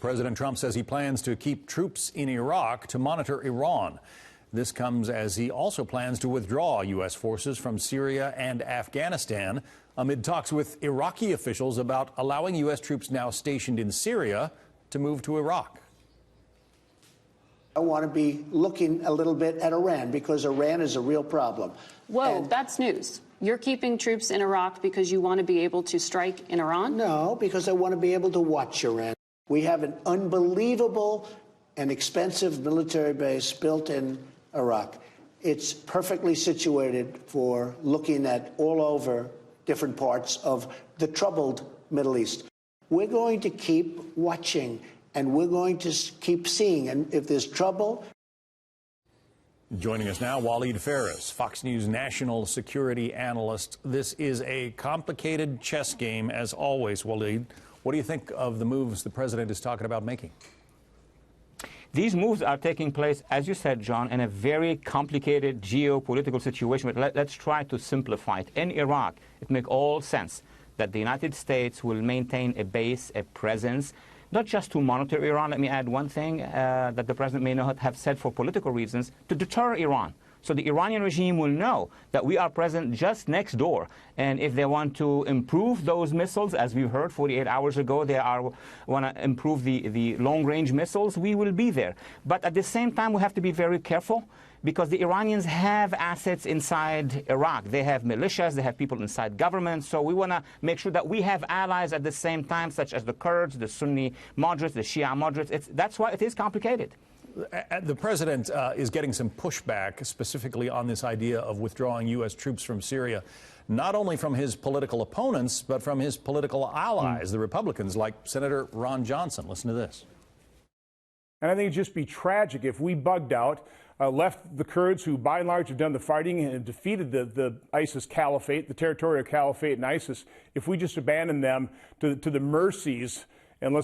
President Trump says he plans to keep troops in Iraq to monitor Iran. This comes as he also plans to withdraw U.S. forces from Syria and Afghanistan amid talks with Iraqi officials about allowing U.S. troops now stationed in Syria to move to Iraq. I want to be looking a little bit at Iran because Iran is a real problem. Whoa, that's news. You're keeping troops in Iraq because you want to be able to strike in Iran? No, because I want to be able to watch Iran. We have an unbelievable and expensive military base built in Iraq. It's perfectly situated for looking at all over different parts of the troubled Middle East. We're going to keep watching, and we're going to keep seeing. And if there's trouble... Joining us now, Waleed Phares, Fox News national security analyst. This is a complicated chess game, as always, Waleed. What do you think of the moves the president is talking about making? These moves are taking place, as you said, John, in a very complicated geopolitical situation. But let's try to simplify it. In Iraq, it makes all sense that the United States will maintain a base, a presence, not just to monitor Iran. Let me add one thing that the president may not have said for political reasons, to deter Iran. So the Iranian regime will know that we are present just next door. And if they want to improve those missiles, as we heard 48 hours ago, they want to improve the long-range missiles, we will be there. But at the same time, we have to be very careful because the Iranians have assets inside Iraq. They have militias, they have people inside government. So we want to make sure that we have allies at the same time, such as the Kurds, the Sunni moderates, the Shia moderates. That's why it is complicated. The president is getting some pushback specifically on this idea of withdrawing U.S. troops from Syria, not only from his political opponents, but from his political allies, the Republicans, like Senator Ron Johnson. Listen to this. And I think it'd just be tragic if we bugged out, left the Kurds, who by and large have done the fighting and defeated the ISIS caliphate, the territorial caliphate in ISIS, if we just abandoned them to the mercies, and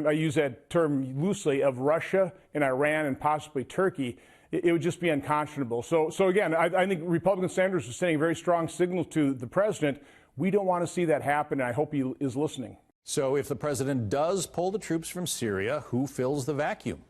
I use that term loosely, of Russia and Iran and possibly Turkey, it would just be unconscionable. So again, I think Republican senators are sending a very strong signal to the president. We don't want to see that happen, and I hope he is listening. So if the president does pull the troops from Syria, who fills the vacuum?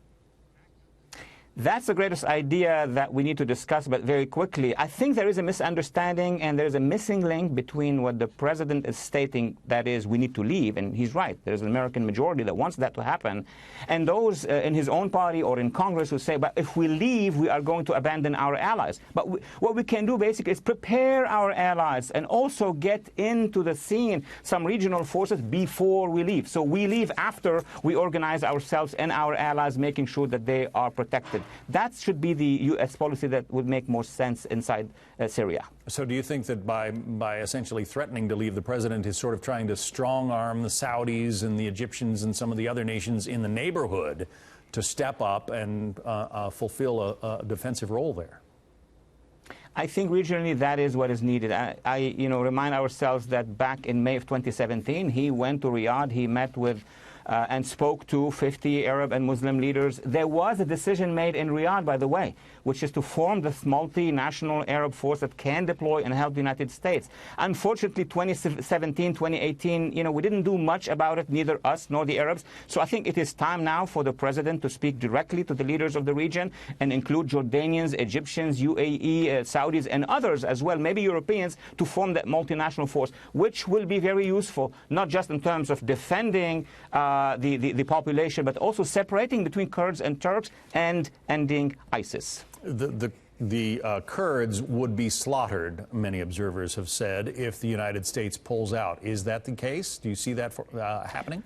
That's the greatest idea that we need to discuss, but very quickly. I think there is a misunderstanding and there is a missing link between what the president is stating, that is, we need to leave, and he's right. There's an American majority that wants that to happen, and those in his own party or in Congress who say, but if we leave, we are going to abandon our allies. But what we can do basically is prepare our allies and also get into the scene some regional forces before we leave. So we leave after we organize ourselves and our allies, making sure that they are protected. That should be the U.S. policy that would make more sense inside Syria. So do you think that by essentially threatening to leave, the president is sort of trying to strong-arm the Saudis and the Egyptians and some of the other nations in the neighborhood to step up and fulfill a defensive role there? I think regionally that is what is needed. I remind ourselves that back in May of 2017, he went to Riyadh, he met with and spoke to 50 Arab and Muslim leaders. There was a decision made in Riyadh, by the way, which is to form this multinational Arab force that can deploy and help the United States. Unfortunately, 2017, 2018, we didn't do much about it, neither us nor the Arabs. So I think it is time now for the president to speak directly to the leaders of the region and include Jordanians, Egyptians, UAE, Saudis, and others as well, maybe Europeans, to form that multinational force, which will be very useful, not just in terms of defending the population, but also separating between Kurds and Turks and ending ISIS. The Kurds would be slaughtered, many observers have said, if the United States pulls out. Is that the case? Do you see that happening?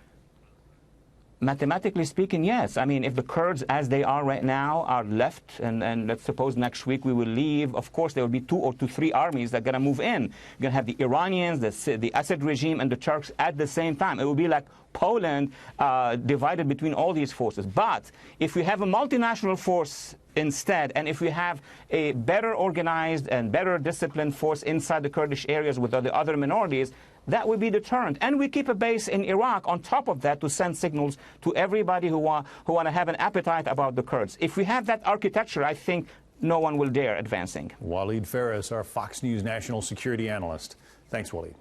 Mathematically speaking, yes. I mean, if the Kurds, as they are right now, are left, and let's suppose next week we will leave, of course there will be 2 or 3 armies that are going to move in. You're going to have the Iranians, the Assad regime, and the Turks at the same time. It will be like Poland divided between all these forces. But if we have a multinational force instead, and if we have a better organized and better disciplined force inside the Kurdish areas with the other minorities, that would be deterrent. And we keep a base in Iraq on top of that to send signals to everybody who want to have an appetite about the Kurds. If we have that architecture, I think no one will dare advancing. Waleed Phares, our Fox News national security analyst. Thanks, Waleed.